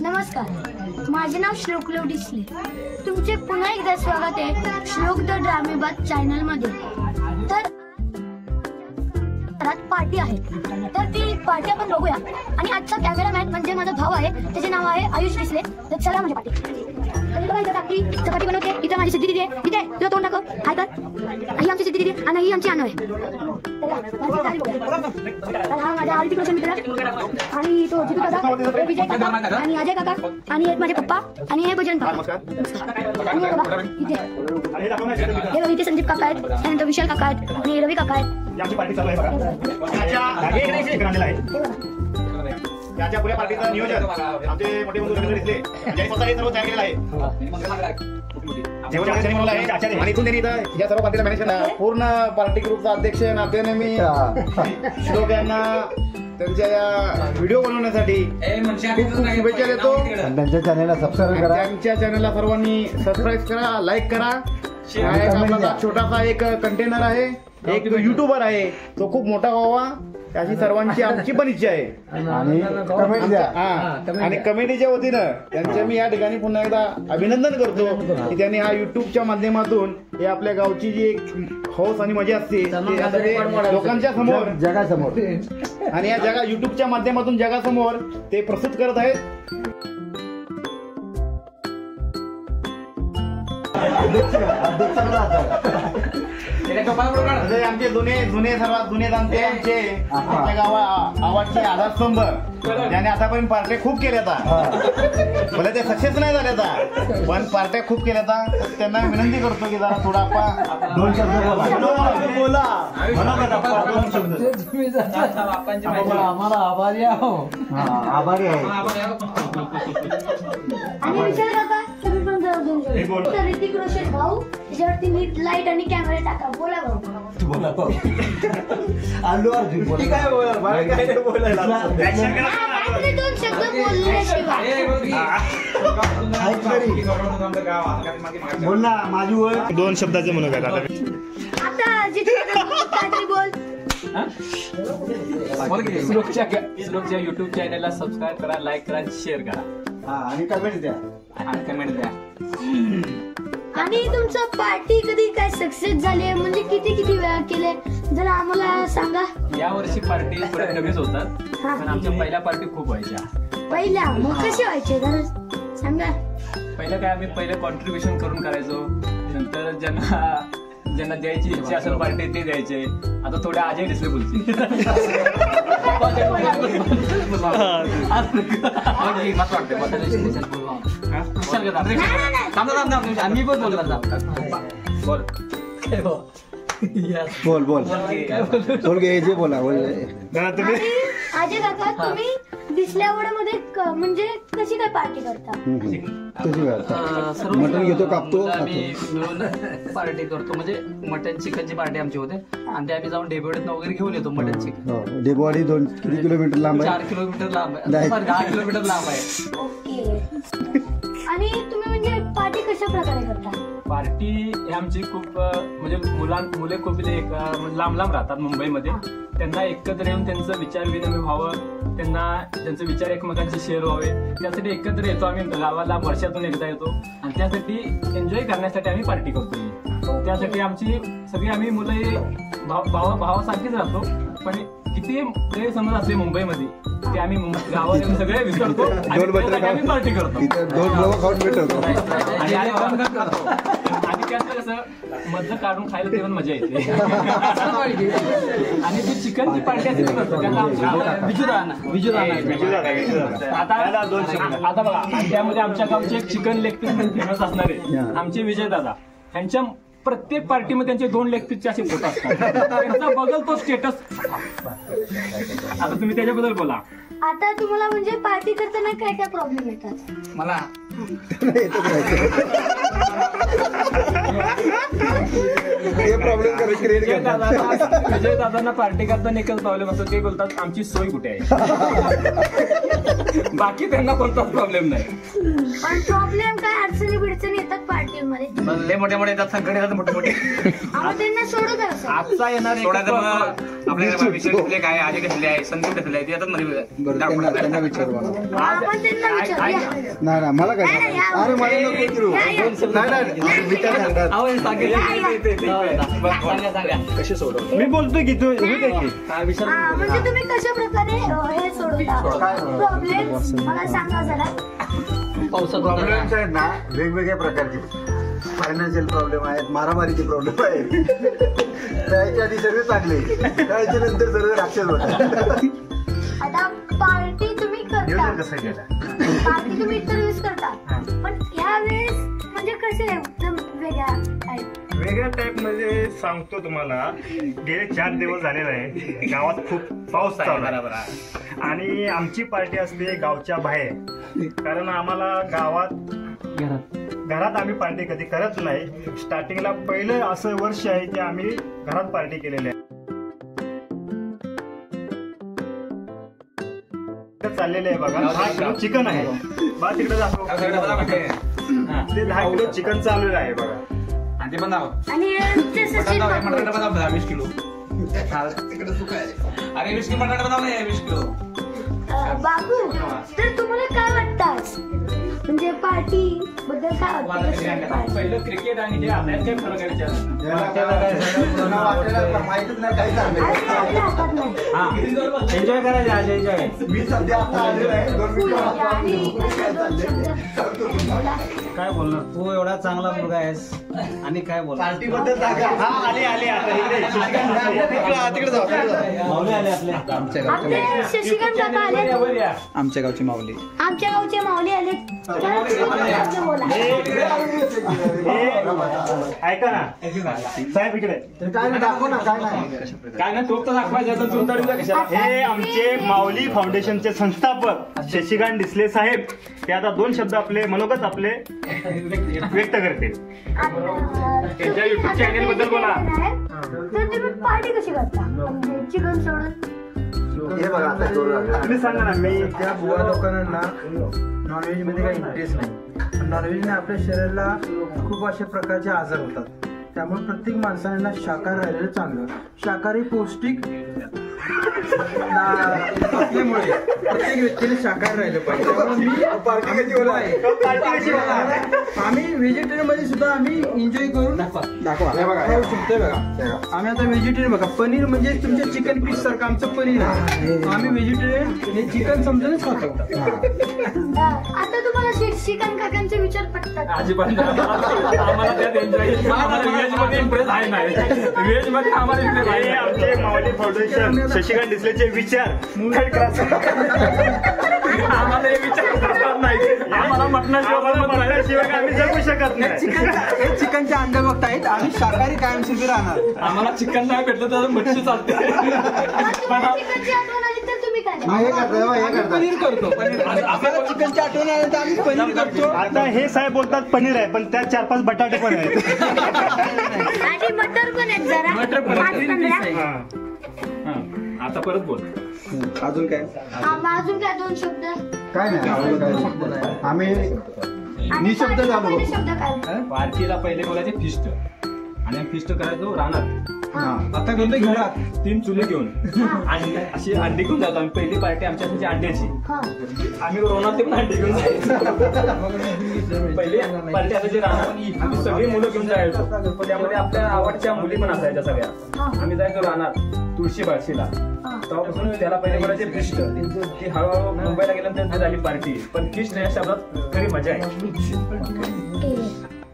नमस्कार, माझे नाव श्लोक डिसले. तुमचे पुन्हा एकदा स्वागत आहे श्लोक द ड्रामेबाज चॅनल मध्ये. तर घरात पार्टी आहे, तर ती पार्टी आपण बघूया. आणि आजचा कॅमेरामॅन म्हणजे माझा भाऊ आहे, त्याचे नाव आहे आयुष डिसले. तर चला माझी पार्टी. चपाती बनवते. इथं माझी सिद्धी दिदी आहे. तिथे तुला तोंड टाक. हाय कर. ही आमची सिद्धी दिदी आणि ही आमची अनु आहे. हा माझा आरती कृष्ण मित्र आणि तो जितू दादा, विजय काका आणि अजय काका आणि माझे पप्पा आणि हे भजन काका. हे इथे संदीप काका आहेत, त्यानंतर विशाल काका आहेत आणि रवी काका आहेत. याच्या पुऱ्या पार्टीचं नियोजन आमचे मोठे बंधू रवींद्र दिसले यांनी स्वतः हे सर्व तयार केलेलं आहे. जेवण आचार्य म्हणून आहे आणि इथून त्यांनी या सर्व पार्टीला मॅनेज केला. पूर्ण पार्टी ग्रुपचा अध्यक्ष नात्याने मी श्लोक यांना त्यांच्या या व्हिडिओ बनवण्यासाठी खूप खूप शुभेच्छा देतो. त्यांच्या चॅनलला सबस्क्राईब करा. त्यांच्या चॅनलला सर्वांनी सबस्क्राईब करा, लाईक करा. छोटासा एक कंटेनर आहे, एक युट्यूबर आहे, तो खूप मोठा व्हावा अशी सर्वांची आमची पण इच्छा आहे. आणि कमिटीच्या वतीनं त्यांचे मी या ठिकाणी पुन्हा एकदा अभिनंदन करतो की त्यांनी हा युट्यूबच्या माध्यमातून हे आपल्या गावची जी एक हौस आणि मजा असते लोकांच्या समोर, जगासमोर आणि या युट्यूबच्या माध्यमातून जगासमोर ते प्रस्तुत करत आहेत. आमचे जुने सर्वात जुने जाणते आमचे आमच्या गावा आवाजचे आधारस्तंभ ज्याने आतापर्यंत पार्ट्या खूप केल्या भले ते सक्सेस नाही झाल्या पण पार्ट्या खूप केल्या. त्यांना विनंती करतो की जरा थोडा आपण 2 शब्द बोला. आम्हाला आभारी आहो. आभारी आहे. आणि विशाल काका तुम्ही पण जरा 2 शब्द. ऋतिक रोशन भाऊ ज्यावरती नीट लाईट आणि कॅमेरा टाका. बोला भाऊ. अल्लू अर्जुन काय बोलायला 2 शब्द बोलल्याशिवाय बोल ना. माझी ओळ 2 शब्दाचे म्हणून काय आता जिथे बोल. श्लोकच्या युट्यूब चॅनलला सबस्क्राईब करा, लाईक करा, शेअर करा आणि कमेंट द्या. आणि तुमचं पार्टी कधी काय सक्सेस झाली म्हणजे किती वेळा केले जरा आम्हाला सांगा. या वर्षी पार्टी थोड्या कमीच होतात, पण आमच्या पहिल्या पार्टी खूप व्हायच्या. पहिल्या मग कसे व्हायचे जरा सांगा. पहिलं काय आम्ही कॉन्ट्रीब्युशन करून करायचो, नंतर ज्यांना द्यायची इच्छा असेल पार्टी ते द्यायचे. आता थोड्या अजय डिसले बोलते. आम्ही पण बोल बोल जे बोला. अजय काका तुम्ही दिसल्यावड्यामध्ये म्हणजे कशी काय पार्टी करता? मटन घेतो, कापतो, आम्ही मिळून पार्टी करतो. म्हणजे मटन चिकनची पार्टी आमची होते आणि ते आम्ही जाऊन डेबोडीतनं वगैरे घेऊन येतो. मटन चिकन डेबोडी 2 किलोमीटर लांब आहे. 4 किलोमीटर लांब आहे. 10 किलोमीटर लांब आहे. ओके. आणि तुम्ही म्हणजे पार्टी कशा प्रकारे करता? पार्टी ही आमची खूप म्हणजे मुले खूप लांब राहतात मुंबईमध्ये. त्यांना एकत्र येऊन त्यांचं विचार विनिमय व्हावं, त्यांचे विचार एकमेकांचे शेअर व्हावे, त्यासाठी एकत्र येतो आम्ही. गावाला वर्षातून एकदा येतो आणि त्यासाठी एन्जॉय करण्यासाठी आम्ही पार्टी करतो. त्यासाठी आमची सगळी आम्ही मुलं भावासारखीच राहतो, पण किती गैरसमज असले मुंबईमध्ये ते आम्ही गावात सगळे विसरतो आणि आम्ही पार्टी करतो. आणि त्याचं कसं मधलं काढून खायला ते पण मजा येते. आणि ती चिकनची पार्टी असते आता बघा, त्यामध्ये आमच्या गावचे एक चिकन लेग पीस फेमस असणार आहे आमचे विजय दादा. त्यांच्या प्रत्येक पार्टीमध्ये त्यांचे 2 लेग पीसचे असे फोटो असतात. त्यांचा बघल तो स्टेटस. आता तुम्ही त्याच्याबद्दल बोला. आता तुम्हाला म्हणजे पार्टी करताना काय काय प्रॉब्लेम येतात? मला विजय दादांना पार्टी करताना एकच प्रॉब्लेम असतो, ते बोलतात आमची सोय कुठे आहे. बाकी त्यांना कोणताच प्रॉब्लेम नाही. पण प्रॉब्लेम काय अडचणी येतात पार्टीमध्ये? लय मोठे येतात, संकट येतात मोठे. त्यांना सोडत आजचा येणार आपल्याला काय आजे कसले आहे, संदीप कसले आहे ते येतात मध्ये. बरं त्यांना विचारू मला. आपण त्यांना विचारूया. नाही मला काय अरे मला नको विचारू. नाही मी काय सांगणार. कसे सोडव मी बोलतोय की तू म्हणजे तुम्ही कशा प्रकारे हे सोडवता प्रॉब्लेम मला सांगा जरा. प्रॉब्लेम्स आहेत ना वेगवेगळ्या प्रकारचे. फायनान्शियल प्रॉब्लेम आहेत, मारामारीचे प्रॉब्लेम आहेत. त्याच्या आधी सर्व चांगले, त्याच्या नंतर सर्व राक्षस होतात. आता पार्टी तुम्ही करता, नियोजन कसं केलं? पार्टी तुम्ही इतर वेळेस करता, पण ह्या वेळेस म्हणजे कसे एकदम वेगळ्या टाईप. वेगळ्या टाईप मध्ये सांगतो तुम्हाला. गेले 4 दिवस झालेला आहे, गावात खूप पाऊस चालू आहे आणि आमची पार्टी असते गावच्या बाहेर. कारण आम्हाला घरात आम्ही पार्टी कधी करत नाही. स्टार्टिंगला पहिलं असं वर्ष आहे की आम्ही घरात पार्टी केलेली आहे. चाललेलं आहे बघा. 10 किलो चिकन आहे बा तिकडे दाखव. ते 10 किलो चिकन चाललेलं आहे बघा. आणि ते सचिन बापू. 20 किलो अरे 20 किलो बटाटा बनवले 20 किलो. बाबू तर तुम्हाला काय वाटतं म्हणजे पार्टी बद्दल काय वाटतं? कशी आहे party? पहिलं क्रिकेट आणि हे आपल्यात काय फरक आहे त्याच्यात? माहितीच नाही काही सांगायचं. अरे, आपल्या हातात नाही. एन्जॉय करायचं आज एन्जॉय. मी सध्या आता आलेलो आहे 2 मिनिटं. आणि दोन शब्द काय बोलणार तू एवढा चांगला मुलगा आहेस आणि काय बोल पार्टी बद्दल सांगा. आले आता इकडे तिकडे जाऊ. माऊली आले आपले आपले शशिकांत काका आले, आमच्या गावची माऊली. आमच्या गावचे माऊली आले. चला, तुम्ही शब्द बोला. ऐका ना साहेब इकडे. काय नाही दाखव ना काय नाही. काय नाही तोप तर दाखवायचं तर चुनताडीचा कशाला? हे आमचे माऊली फाउंडेशनचे संस्थापक शशिकांत डिसले साहेब. ते आता 2 शब्द आपले मनोगत आपले व्यक्त करतील. त्यांच्या YouTube चॅनेल बद्दल बोला. तर तुम्ही पार्टी कशी करता म्हणजे चिकन सोडून? हे बघा आता जोर लागला. तुम्ही सांगा ना. मी त्या बुवा लोकांना नॉनव्हेज मध्ये काही इंटरेस्ट नाही. नॉनव्हेजने आपल्या शरीराला खूप अशा प्रकारचे आजार होतात. त्यामुळे प्रत्येक माणसाने शाकाहारी राहिलेलं चांगलं. शाकाहारी पौष्टिक असल्यामुळे प्रत्येक व्यक्तीने शाकाहारी राहिलं पाहिजे. आम्ही व्हेजिटेरियन मध्ये सुद्धा आम्ही एन्जॉय करून दाखवा खाऊ शकतोय बघा. आम्ही आता व्हेजिटेरियन बघा. पनीर म्हणजे तुमच्या चिकन पीस सारखं आमचं पनीर आहे. आम्ही व्हेजिटेरियन हे चिकन समजूनच खातो. आता तुम्हाला शशिकांत काकांचे विचार पटतात? अजिबात नाही. आम्हाला त्यात एन्जॉय व्हेज मध्ये इंटरेस्ट आहे नाही. व्हेज मध्ये आम्हाला इंटरेस्ट हे आहे. आमचे माऊली फाउंडेशन शशिकांत डिसलेचे विचार थर्ड क्लास. आम्हाला हे विचार करतात नाही. आम्हाला मटणाशिवाय आम्ही जगू शकत नाही. हे चिकनचे अंडे बघतायत. आम्ही शाकाहारी कायमस्वरूपी राहणार. आम्हाला चिकन नाही भेटलं तर मच्छी चालते. चिकनची आठवण आली तर तुम्ही काय हे करता हे करता. पनीर करतो. आपल्याला चिकनची आठवण आली तर आम्ही पनीर करतो. आता हे साहेब बोलतात पनीर आहे पण त्यात 4-5 बटाटे पण आहेत. आणि मटर पण आहेत जरा मटर पण आहे. 5-15. हा. आता परत बोल. अजून काय अजून काय 2 शब्द? काय नाही अजून काय. आम्ही आणि निशब्द पार्टीचा झालो. पहिले शब्द काय? पार्टीला पहिले बोलायचे फिस्ट आणि फिस्ट करायचो रानात. आता करतो घरात 3 चुले घेऊन अंडे अशी अंडी घेऊन जातो आम्ही. पहिली पार्टी आमच्यासाठी अंड्याची. हा. आम्ही रोनात पण अंडी घेऊन जायचो. पहिली पार्टी असायची रानात. आम्ही सगळी मुलं घेऊन जायचो. त्यामध्ये आपल्या आवडच्या मुली पण असायच्या सगळ्या. आम्ही जायचो रानात तुळशी बाळशीला. तेव्हापासून त्याला पहिले बोलायचे फिस्ट. ती हळूहळू मुंबईला गेल्यानंतर झाली पार्टी. पण फिस्ट या शब्दात खरी मजा आहे.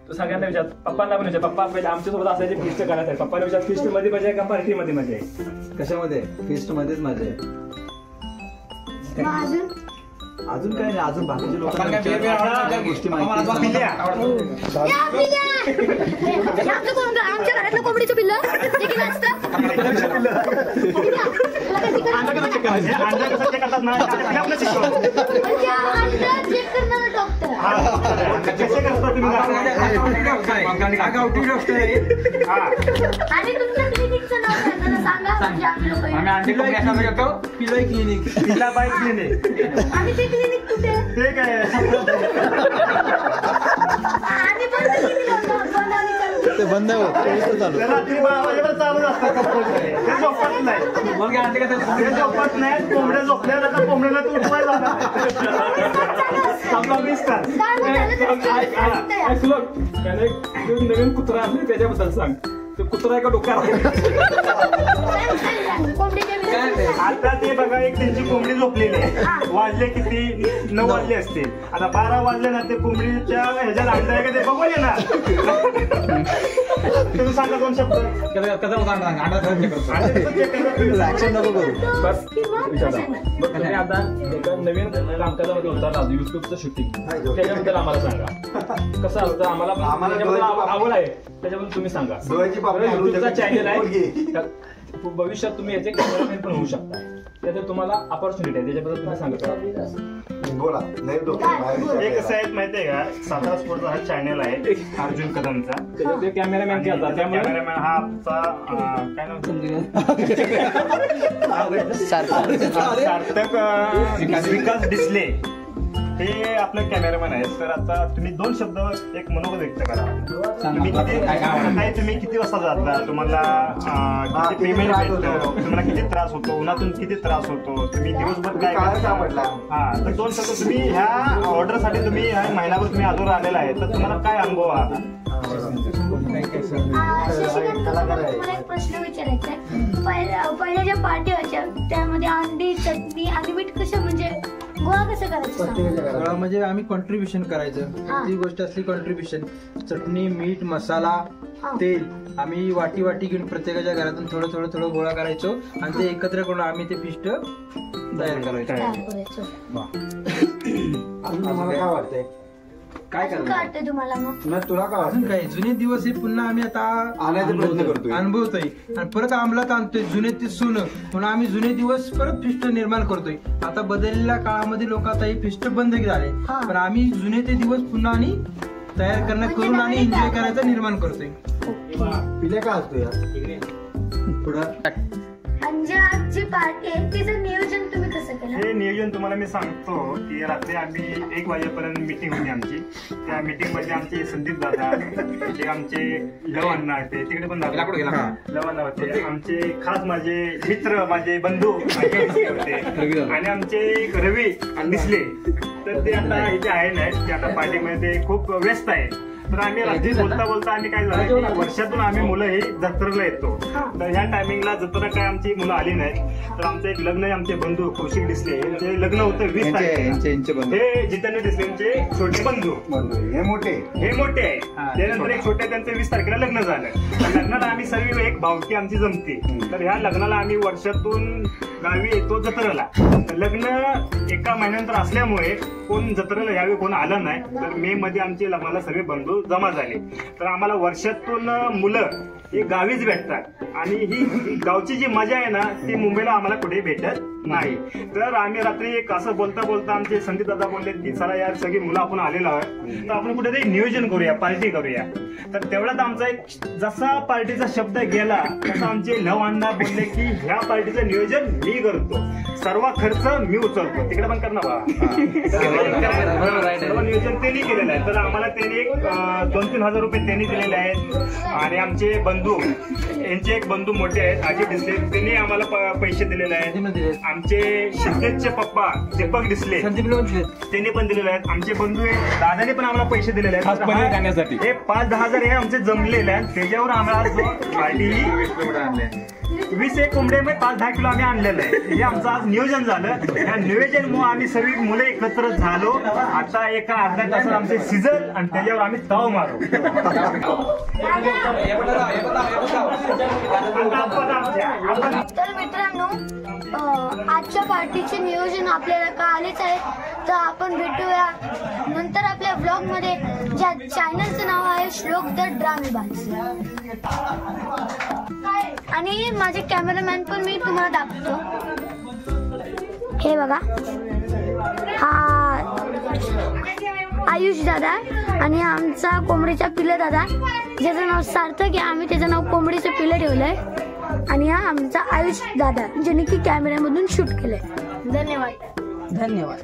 तो सगळ्यांना विचार. पप्पांना पण विचार. पप्पा पहिले आमच्यासोबत असायचे फिस्ट करायचं. पप्पाला विचार फिस्ट मध्ये मजा आहे का पार्टी मध्ये मजा आहे? कशामध्ये फिस्ट मध्येच मजा आहे. मग अजून अजून काय नाही. अजून बाकीचे लोक गोष्टी पिल्या. या पिल्ल्या! हे आमचं कोण- आमच्या घरातलं कोंबडीचं पिल्लं ते किती असतं? पिल्ल्या, तुला काय चिकन हे अंडा कसं check करतात ना ते आपलं शिकवा. म्हणजे अंडा चेक करणारा डॉक्टर. कसे करता तुम्ही हा गावठी डॉक्टर आहे. आणि तुमच्या क्लिनिकचं नाव काय? जरा सांगा म्हणजे आम्ही लोकं येऊ. पिलोय क्लिनिक. पिला बाय क्लिनिक. आणि ते क्लिनिक कुठे आहे? ते काय आणि बंद किती होतं? बंद आणि चालू. ते बंद नाही होत, ते चालू. ते रात्री 12 वाजेपर्यंत चालूच असतं कंपल्सरी. ते झोपत नाही, ते झोपत नाही. कोंबड्या झोपल्या ना तर कोंबड्याला तू उठवायला आपला 20 तास. त्याने नवीन कुत्रा आणले त्याच्याबद्दल सांग. ते कुत्रा आहे का डोक्यात? आता ते बघा, एक त्यांची कोंबडी झोपलेली आहे. वाजले किती? 9 वाजले असतील. आता 12 वाजले ना, ते कोंबडीच्या ह्याच्यात अंडा आहे का ते बघून ये ना. तुम्ही सांगा 2 शब्द. ऍक्शन नको करू. बस विचारा. बघ तुम्ही आता एका नवीन कामकाजामध्ये उतरला, युट्यूबचं शूटिंग, त्याच्याबद्दल आम्हाला सांगा कसं असतं. आम्हाला त्याच्याबद्दल आवड आहे, त्याच्याबद्दल तुम्ही सांगा. युट्यूबचा चॅनल आहे, भविष्यात तुम्ही याचे कॅमेरामॅन पण होऊ शकता. त्याच्यात तुम्हाला अपॉर्च्युनिटी आहे, त्याच्याबद्दल तुम्ही सांगता. बोला. हे कसं आहे माहितीये का, सातारा स्पोर्टचा हा चॅनल आहे अर्जुन कदमचा. त्याच्यात ते कॅमेरामॅन केला, त्यामुळे कॅमेरामॅन हा आमचा काय नाव सार्थक विकास डिसले हे आपलं कॅमेरामॅन आहे. तर आता तुम्ही 2 शब्द एक मनोगत व्यक्त करा. तुम्ही तुम्ही किती वाजता जाता, तुम्हाला किती पेमेंट भेटतं, तुम्हाला किती त्रास होतो, उन्हातून किती त्रास होतो, तुम्ही दिवसभर काय करता. हा, तर 2 शब्द तुम्ही ह्या ऑर्डरसाठी तुम्ही ह्या महिन्याभर तुम्ही अजून आलेला आहे, तर तुम्हाला काय अनुभव आला? मला एक प्रश्न विचारायचा आहे. पहिल्या ज्या पार्टी व्हायच्या त्यामध्ये अंडी, चटणी आणि मीठ कसं म्हणजे गोळा कसं करायचं? म्हणजे आम्ही कॉन्ट्रीब्युशन करायचं. ती गोष्ट असली कॉन्ट्रीब्युशन. चटणी, मीठ, मसाला, तेल आम्ही वाटी वाटी घेऊन प्रत्येकाच्या घरातून थोडं थोडं थोडं गोळा करायचो आणि ते एकत्र करून आम्ही ते पिष्ट तयार करायचो. काय वाटतंय? काय वाटतंय तुम्हाला? मग तुला काय अजून काय जुने दिवस हे पुन्हा आम्ही आता आणायचा प्रयत्न करतोय, अनुभवतोय आणि परत अंमलात आणतोय. जुने ते सोनं म्हणून आम्ही जुने दिवस परत फिस्ट निर्माण करतोय. आता बदललेल्या काळामध्ये लोक आता हे फिस्ट बंद झाले, पण आम्ही जुने ते दिवस पुन्हा आणि तयार करून आणि एन्जॉय करायचं निर्माण करतोय. पिल्या काय असतो यार पुढं. आणि जी आजची पार्टी आहे तिचं नियोजन तुम्ही कसं केलं? हे नियोजन तुम्हाला मी सांगतो की रात्री आम्ही 1 वाजेपर्यंत मीटिंग होती आमची. त्या मीटिंग मध्ये आमचे संदीप दादा, जे आमचे लव अण्णा होते, तिकडे पण दादा लव अण्णा होते, आमचे खास माझे मित्र, माझे बंधू होते आणि आमचे रवी दिसले. तर ते आता इथे आहे नाही, ते आता पार्टीमध्ये खूप व्यस्त आहे. तर आम्ही रात्री बोलता बोलता आम्ही काय झालं, वर्षातून आम्ही मुलं हे जत्रेला येतो. तर ह्या टायमिंगला जत्रा काय आमची मुलं आली नाहीत. तर आमचं एक लग्न आहे, आमचे बंधू कौशिक डिसले यांचे लग्न होतं 20 तारखेला. हे जितेंद्र डिसलेंचे छोटे बंधू, हे मोठे आहे. त्यानंतर एक छोट्या त्यांचं 20 तारखेला लग्न झालं. लग्नाला आम्ही सर्व एक भावकी आमची जमते. तर ह्या लग्नाला आम्ही वर्षातून गावी येतो जत्रेला. लग्न एका महिन्यानंतर असल्यामुळे कोण जत्रेला यावेळी कोण आलं नाही. तर मे मध्ये आमचे लग्नाला सगळे बंधू जमा झाले. तर आम्हाला वर्षातून मुलं हे गावीच भेटतात आणि ही गावची जी मजा आहे ना ती मुंबईला आम्हाला कुठे भेटत नाही. तर आम्ही रात्री एक असं बोलता बोलता आमचे संदीप दादा बोलले की चला यार सगळी मुलं आपण आलेलो आहे, तर आपण कुठेतरी नियोजन करूया, पार्टी करूया. तर तेवढ्यात आमचा एक जसा पार्टीचा शब्द गेला तसा आमचे लव अण्णा बोलले की ह्या पार्टीचं नियोजन मी करतो, सर्व खर्च मी उचलतो. तिकडे पण करणार सर्व नियोजन त्यांनी केलेलं आहे. तर आम्हाला त्यांनी 2-3 हजार रुपये त्यांनी दिलेले आहेत आणि आमचे बंधू, यांचे एक बंधू मोठे आहेत अजित डिसले, त्यांनी आम्हाला पैसे दिलेले आहेत. आमचे शिंदेचे पप्पा दीपक डिसले त्यांनी पण दिलेले आहेत. आमचे बंधू दादाने पण आम्हाला पैसे दिलेले आहेत. हे 5-10 हजार हे आमचे जमलेले आहेत. त्याच्यावर आम्हाला पार्टी 20 कोंबडे 5-10 किलो आम्ही आणलेलं आहे. हे आमचं आज नियोजन झालं. या नियोजनमुळे आम्ही सर्व मुलं एकत्र झालो. आता एका अर्ध्या तासात आमचे सीझन आणि त्याच्यावर आम्ही ताव मारू. तर मित्रांनो, आजच्या पार्टीचे नियोजन आपल्याला कळालेच आहे. तर आपण भेटूया नंतर आपल्या ब्लॉग मध्ये, ज्या चॅनलचं नाव आहे श्लोक द ड्रामेबाज. आणि माझे कॅमेरामॅन पण मी तुम्हाला दाखवतो. हे बघा, हा आयुष दादा आणि आमचा कोंबडीचा पिल्ला दादा, ज्याचं नाव सार्थक आहे. आम्ही त्याचं नाव कोंबडीचं पिल्लं ठेवलंय. आणि हा आमचा आयुष दादा, ज्याने की कॅमेऱ्यामधून शूट केलंय. धन्यवाद.